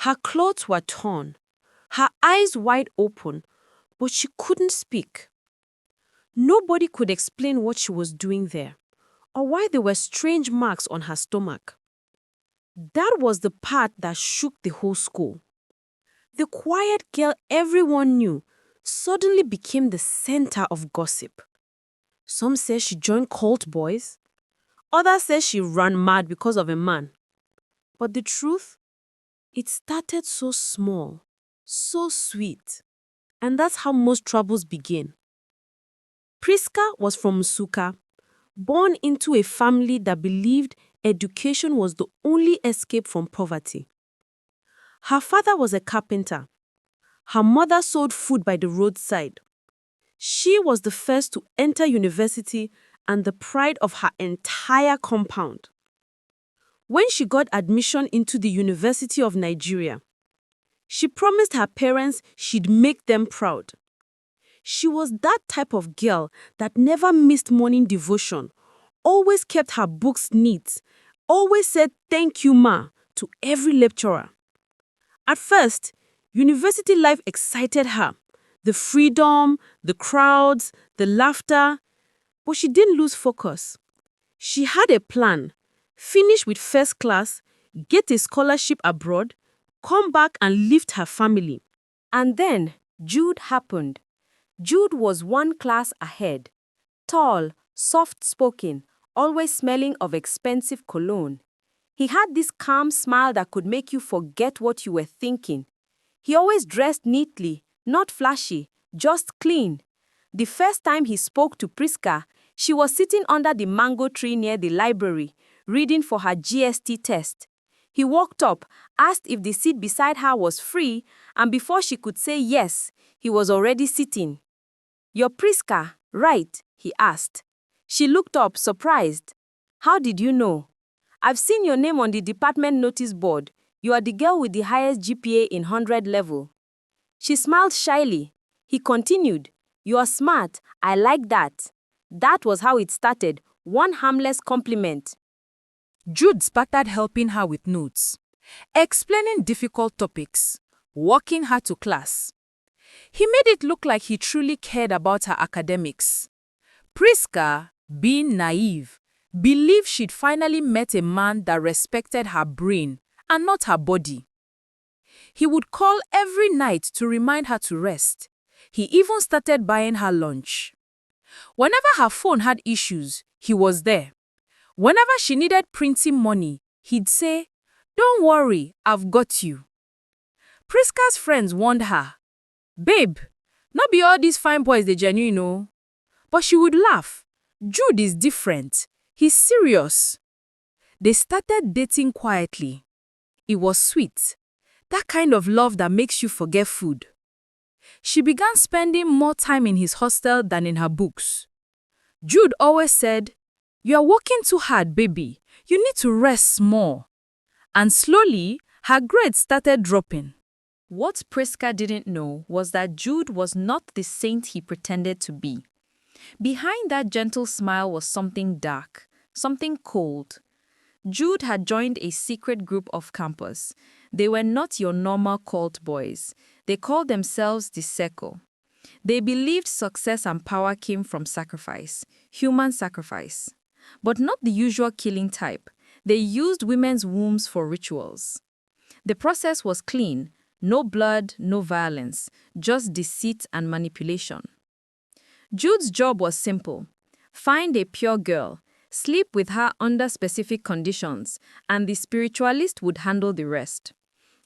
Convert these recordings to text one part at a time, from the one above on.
Her clothes were torn, her eyes wide open, but she couldn't speak. Nobody could explain what she was doing there, or why there were strange marks on her stomach. That was the part that shook the whole school. The quiet girl everyone knew suddenly became the center of gossip. Some said she joined cult boys. Others said she ran mad because of a man. But the truth? It started so small, so sweet. And that's how most troubles begin. Prisca was from Nsukka, born into a family that believed education was the only escape from poverty. Her father was a carpenter. Her mother sold food by the roadside. She was the first to enter university and the pride of her entire compound. When she got admission into the University of Nigeria, she promised her parents she'd make them proud. She was that type of girl that never missed morning devotion, always kept her books neat, always said thank you ma to every lecturer. At first, university life excited her. The freedom, the crowds, the laughter. But she didn't lose focus. She had a plan. Finish with first class, get a scholarship abroad, come back and lift her family. And then Jude happened. Jude was one class ahead. Tall, soft-spoken, always smelling of expensive cologne. He had this calm smile that could make you forget what you were thinking. He always dressed neatly, not flashy, just clean. The first time he spoke to Prisca, she was sitting under the mango tree near the library, reading for her GST test. He walked up, asked if the seat beside her was free, and before she could say yes, he was already sitting. "You're Prisca, right?" he asked. She looked up, surprised. "How did you know?" "I've seen your name on the department notice board. You are the girl with the highest GPA in 100 level." She smiled shyly. He continued, "You are smart. I like that." That was how it started, one harmless compliment. Jude started helping her with notes, explaining difficult topics, walking her to class. He made it look like he truly cared about her academics. Prisca, being naive, believed she'd finally met a man that respected her brain and not her body. He would call every night to remind her to rest. He even started buying her lunch. Whenever her phone had issues, he was there. Whenever she needed printing money, he'd say, "Don't worry, I've got you." Prisca's friends warned her, "Babe, not be all these fine boys they genuine, no." But she would laugh. "Jude is different. He's serious." They started dating quietly. It was sweet. That kind of love that makes you forget food. She began spending more time in his hostel than in her books. Jude always said, "You are working too hard, baby. You need to rest more." And slowly, her grades started dropping. What Prisca didn't know was that Jude was not the saint he pretended to be. Behind that gentle smile was something dark, something cold. Jude had joined a secret group off campus. They were not your normal cult boys. They called themselves the Circle. They believed success and power came from sacrifice, human sacrifice. But not the usual killing type. They used women's wombs for rituals. The process was clean. No blood, no violence, just deceit and manipulation. Jude's job was simple. Find a pure girl, sleep with her under specific conditions, and the spiritualist would handle the rest.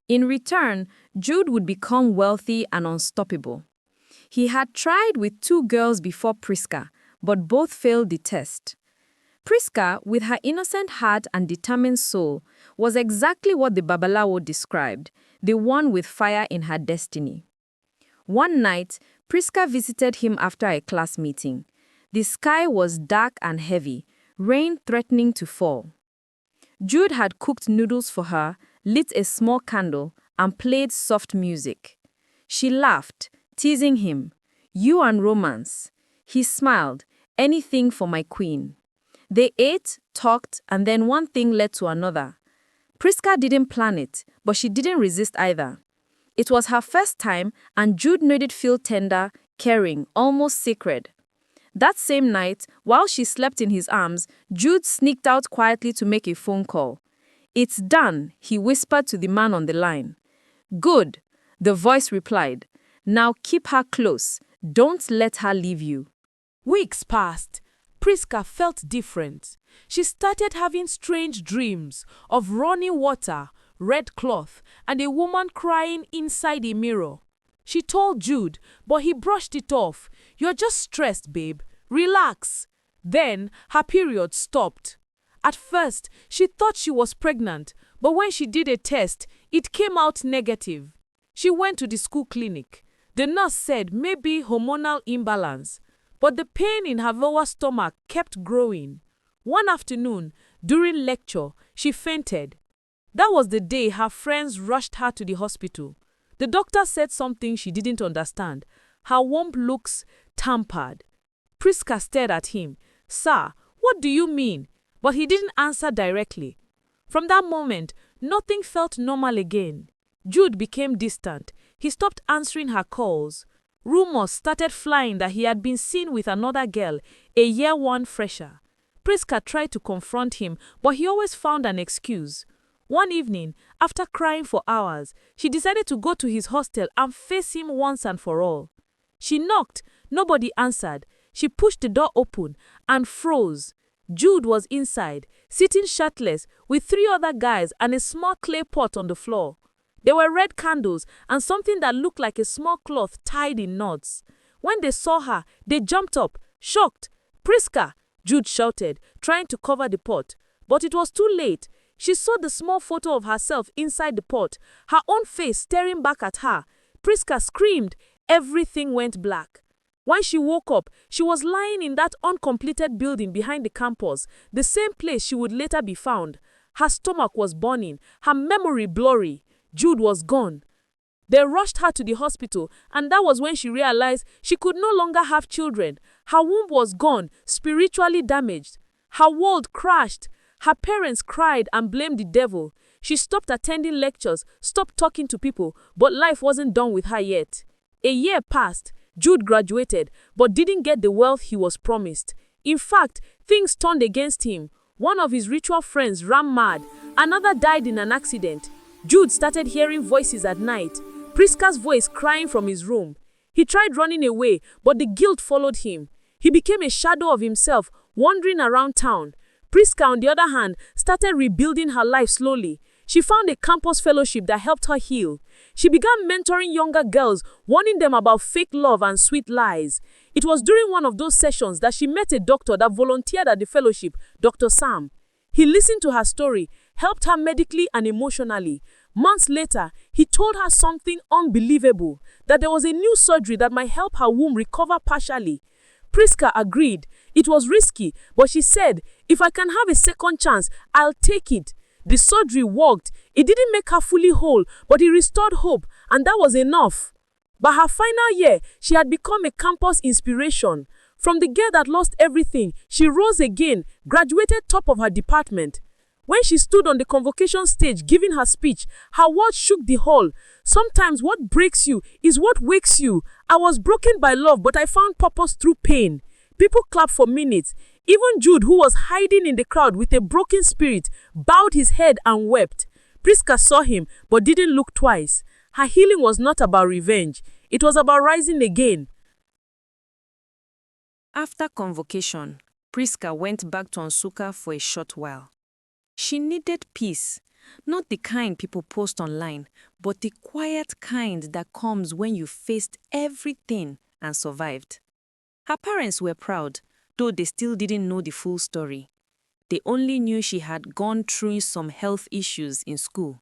In return, Jude would become wealthy and unstoppable. He had tried with 2 girls before Prisca, but both failed the test. Prisca, with her innocent heart and determined soul, was exactly what the Babalawo described, the one with fire in her destiny. One night, Prisca visited him after a class meeting. The sky was dark and heavy, rain threatening to fall. Jude had cooked noodles for her, lit a small candle, and played soft music. She laughed, teasing him. "You and romance." He smiled, "Anything for my queen." They ate, talked, and then one thing led to another. Prisca didn't plan it, but she didn't resist either. It was her first time, and Jude made it feel tender, caring, almost sacred. That same night, while she slept in his arms, Jude sneaked out quietly to make a phone call. "It's done," he whispered to the man on the line. "Good," the voice replied. "Now keep her close. Don't let her leave you." Weeks passed. Prisca felt different. She started having strange dreams of running water, red cloth, and a woman crying inside a mirror. She told Jude, but he brushed it off. "You're just stressed, babe. Relax." Then her period stopped. At first, she thought she was pregnant, but when she did a test, it came out negative. She went to the school clinic. The nurse said maybe hormonal imbalance, but the pain in her lower stomach kept growing. One afternoon, during lecture, she fainted. That was the day her friends rushed her to the hospital. The doctor said something she didn't understand. "Her womb looks tampered." Prisca stared at him. "Sir, what do you mean?" But he didn't answer directly. From that moment, nothing felt normal again. Jude became distant. He stopped answering her calls. Rumors started flying that he had been seen with another girl, a year one fresher. Prisca tried to confront him, but he always found an excuse. One evening, after crying for hours, she decided to go to his hostel and face him once and for all. She knocked. Nobody answered. She pushed the door open and froze. Jude was inside, sitting shirtless, with 3 other guys and a small clay pot on the floor. There were red candles and something that looked like a small cloth tied in knots. When they saw her, they jumped up, shocked. "Prisca!" Jude shouted, trying to cover the pot. But it was too late. She saw the small photo of herself inside the pot, her own face staring back at her. Prisca screamed. Everything went black. When she woke up, she was lying in that uncompleted building behind the campus, the same place she would later be found. Her stomach was burning, her memory blurry. Jude was gone. They rushed her to the hospital, and that was when she realized she could no longer have children. Her womb was gone, spiritually damaged. Her world crashed. Her parents cried and blamed the devil. She stopped attending lectures, stopped talking to people, but life wasn't done with her yet. A year passed. Jude graduated, but didn't get the wealth he was promised. In fact, things turned against him. One of his ritual friends ran mad. Another died in an accident. Jude started hearing voices at night, Prisca's voice crying from his room. He tried running away, but the guilt followed him. He became a shadow of himself, wandering around town. Prisca, on the other hand, started rebuilding her life slowly. She found a campus fellowship that helped her heal. She began mentoring younger girls, warning them about fake love and sweet lies. It was during one of those sessions that she met a doctor that volunteered at the fellowship, Dr. Sam. He listened to her story, helped her medically and emotionally. Months later, he told her something unbelievable, that there was a new surgery that might help her womb recover partially. Prisca agreed. It was risky, but she said, "If I can have a second chance, I'll take it." The surgery worked. It didn't make her fully whole, but it restored hope, and that was enough. By her final year, she had become a campus inspiration. From the girl that lost everything, she rose again, graduated top of her department. When she stood on the convocation stage giving her speech, her words shook the hall. "Sometimes what breaks you is what wakes you. I was broken by love, but I found purpose through pain." People clapped for minutes. Even Jude, who was hiding in the crowd with a broken spirit, bowed his head and wept. Prisca saw him, but didn't look twice. Her healing was not about revenge. It was about rising again. After convocation, Prisca went back to Nsukka for a short while. She needed peace, not the kind people post online, but the quiet kind that comes when you faced everything and survived. Her parents were proud, though they still didn't know the full story. They only knew she had gone through some health issues in school.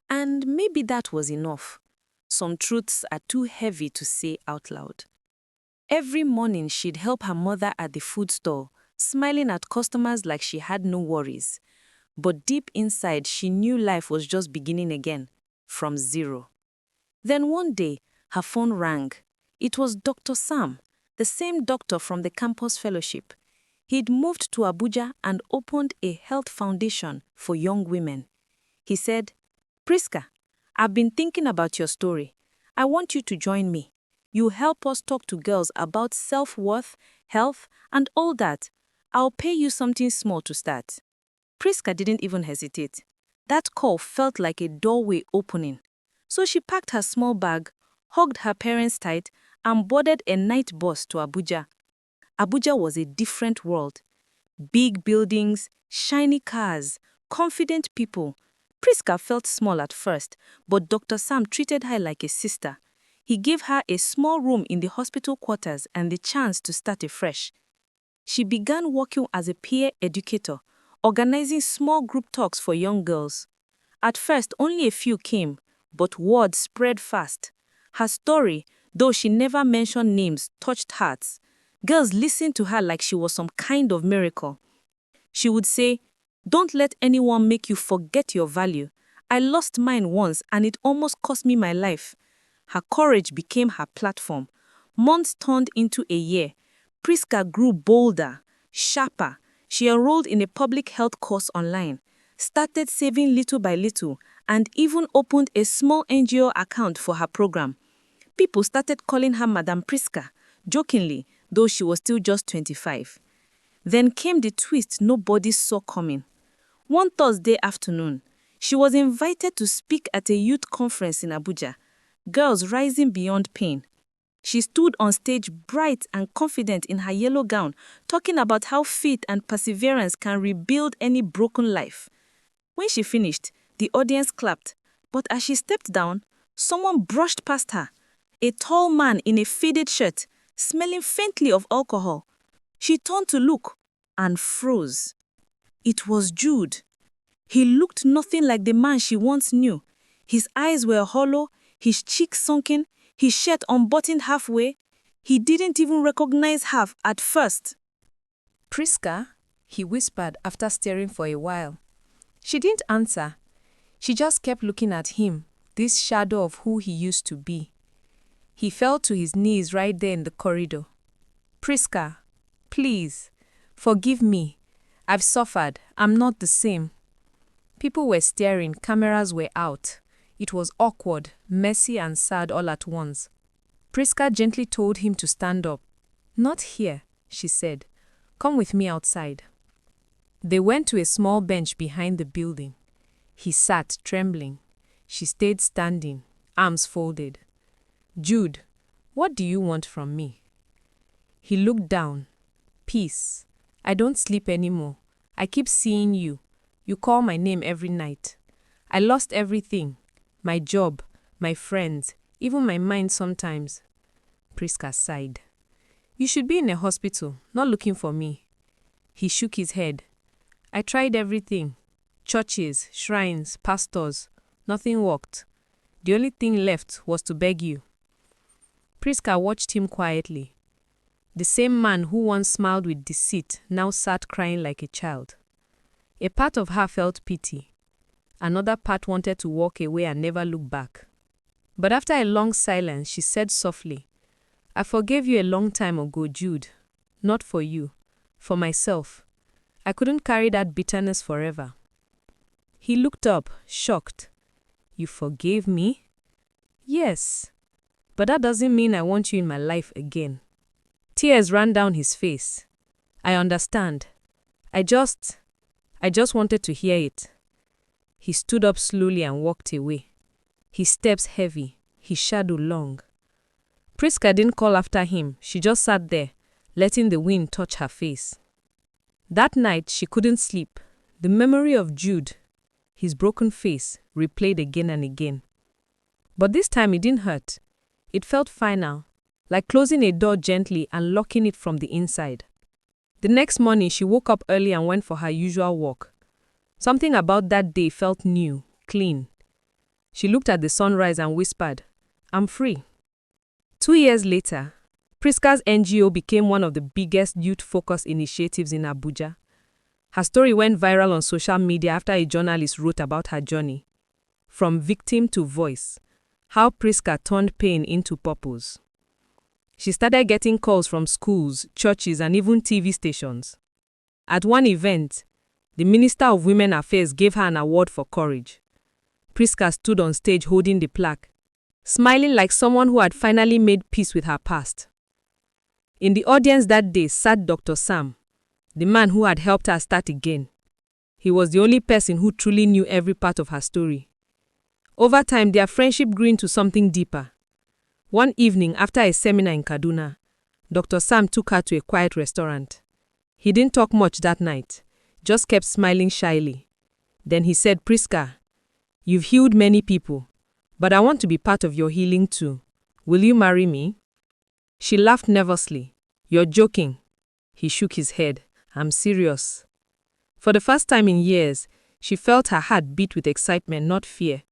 And maybe that was enough. Some truths are too heavy to say out loud. Every morning she'd help her mother at the food store, smiling at customers like she had no worries. But deep inside, she knew life was just beginning again, from zero. Then one day, her phone rang. It was Dr. Sam, the same doctor from the campus fellowship. He'd moved to Abuja and opened a health foundation for young women. He said, "Prisca, I've been thinking about your story. I want you to join me. You help us talk to girls about self-worth, health, and all that. I'll pay you something small to start." Prisca didn't even hesitate. That call felt like a doorway opening. So she packed her small bag, hugged her parents tight, and boarded a night bus to Abuja. Abuja was a different world. Big buildings, shiny cars, confident people. Prisca felt small at first, but Dr. Sam treated her like a sister. He gave her a small room in the hospital quarters and the chance to start afresh. She began working as a peer educator, organizing small group talks for young girls. At first, only a few came, but word spread fast. Her story, though she never mentioned names, touched hearts. Girls listened to her like she was some kind of miracle. She would say, "Don't let anyone make you forget your value. I lost mine once and it almost cost me my life." Her courage became her platform. Months turned into a year. Prisca grew bolder, sharper. She enrolled in a public health course online, started saving little by little, and even opened a small NGO account for her program. People started calling her Madame Prisca, jokingly, though she was still just 25. Then came the twist nobody saw coming. One Thursday afternoon, she was invited to speak at a youth conference in Abuja, Girls Rising Beyond Pain. She stood on stage bright and confident in her yellow gown, talking about how faith and perseverance can rebuild any broken life. When she finished, the audience clapped, but as she stepped down, someone brushed past her. A tall man in a faded shirt, smelling faintly of alcohol. She turned to look and froze. It was Jude. He looked nothing like the man she once knew. His eyes were hollow, his cheeks sunken, his shirt unbuttoned halfway. He didn't even recognize her at first. "Prisca," he whispered after staring for a while. She didn't answer. She just kept looking at him, this shadow of who he used to be. He fell to his knees right there in the corridor. "Prisca, please, forgive me. I've suffered. I'm not the same." People were staring, cameras were out. It was awkward, messy and sad all at once. Prisca gently told him to stand up. "Not here," she said. "Come with me outside." They went to a small bench behind the building. He sat, trembling. She stayed standing, arms folded. "Jude, what do you want from me?" He looked down. "Peace. I don't sleep anymore. I keep seeing you. You call my name every night. I lost everything. My job, my friends, even my mind sometimes." Prisca sighed. "You should be in a hospital, not looking for me." He shook his head. "I tried everything. Churches, shrines, pastors. Nothing worked. The only thing left was to beg you." Prisca watched him quietly. The same man who once smiled with deceit now sat crying like a child. A part of her felt pity. Another part wanted to walk away and never look back. But after a long silence, she said softly, "I forgave you a long time ago, Jude. Not for you, for myself. I couldn't carry that bitterness forever." He looked up, shocked. "You forgave me?" "Yes, but that doesn't mean I want you in my life again." Tears ran down his face. "I understand. I just wanted to hear it." He stood up slowly and walked away. His steps heavy, his shadow long. Prisca didn't call after him. She just sat there, letting the wind touch her face. That night, she couldn't sleep. The memory of Jude, his broken face, replayed again and again. But this time it didn't hurt. It felt final, like closing a door gently and locking it from the inside. The next morning, she woke up early and went for her usual walk. Something about that day felt new, clean. She looked at the sunrise and whispered, "I'm free." 2 years later, Prisca's NGO became one of the biggest youth-focused initiatives in Abuja. Her story went viral on social media after a journalist wrote about her journey. From victim to voice, how Prisca turned pain into purpose. She started getting calls from schools, churches, and even TV stations. At one event, the Minister of Women Affairs gave her an award for courage. Prisca stood on stage holding the plaque, smiling like someone who had finally made peace with her past. In the audience that day sat Dr. Sam, the man who had helped her start again. He was the only person who truly knew every part of her story. Over time, their friendship grew into something deeper. One evening, after a seminar in Kaduna, Dr. Sam took her to a quiet restaurant. He didn't talk much that night, just kept smiling shyly. Then he said, "Prisca, you've healed many people, but I want to be part of your healing too. Will you marry me?" She laughed nervously. "You're joking." He shook his head. "I'm serious." For the first time in years, she felt her heart beat with excitement, not fear.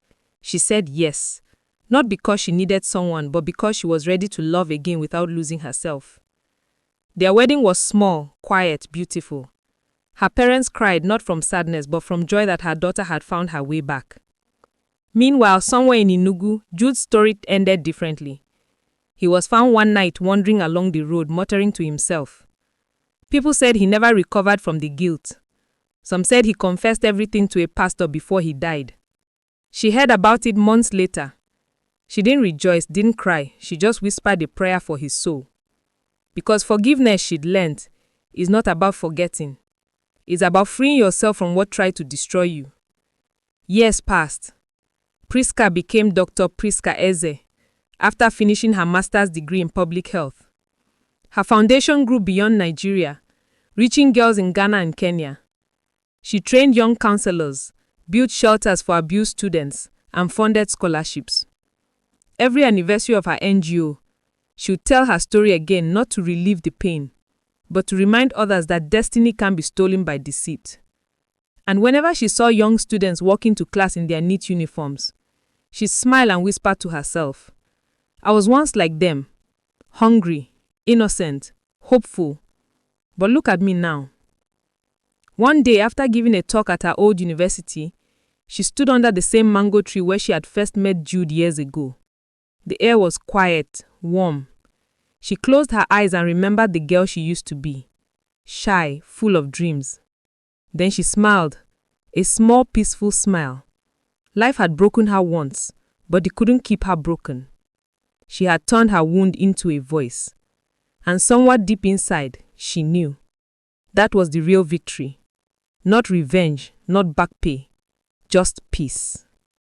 She said yes, not because she needed someone, but because she was ready to love again without losing herself. Their wedding was small, quiet, beautiful. Her parents cried not from sadness, but from joy that her daughter had found her way back. Meanwhile, somewhere in Enugu, Jude's story ended differently. He was found one night wandering along the road, muttering to himself. People said he never recovered from the guilt. Some said he confessed everything to a pastor before he died. She heard about it months later. She didn't rejoice, didn't cry. She just whispered a prayer for his soul. Because forgiveness, she'd learned, is not about forgetting. It's about freeing yourself from what tried to destroy you. Years passed. Prisca became Dr. Prisca Eze after finishing her master's degree in public health. Her foundation grew beyond Nigeria, reaching girls in Ghana and Kenya. She trained young counselors, built shelters for abused students, and funded scholarships. Every anniversary of her NGO, she would tell her story again, not to relieve the pain, but to remind others that destiny can be stolen by deceit. And whenever she saw young students walking to class in their neat uniforms, she smiled and whispered to herself, "I was once like them, hungry, innocent, hopeful. But look at me now." One day, after giving a talk at her old university, she stood under the same mango tree where she had first met Jude years ago. The air was quiet, warm. She closed her eyes and remembered the girl she used to be, shy, full of dreams. Then she smiled, a small, peaceful smile. Life had broken her once, but it couldn't keep her broken. She had turned her wound into a voice. And somewhere deep inside, she knew. That was the real victory. Not revenge, not back pay, just peace.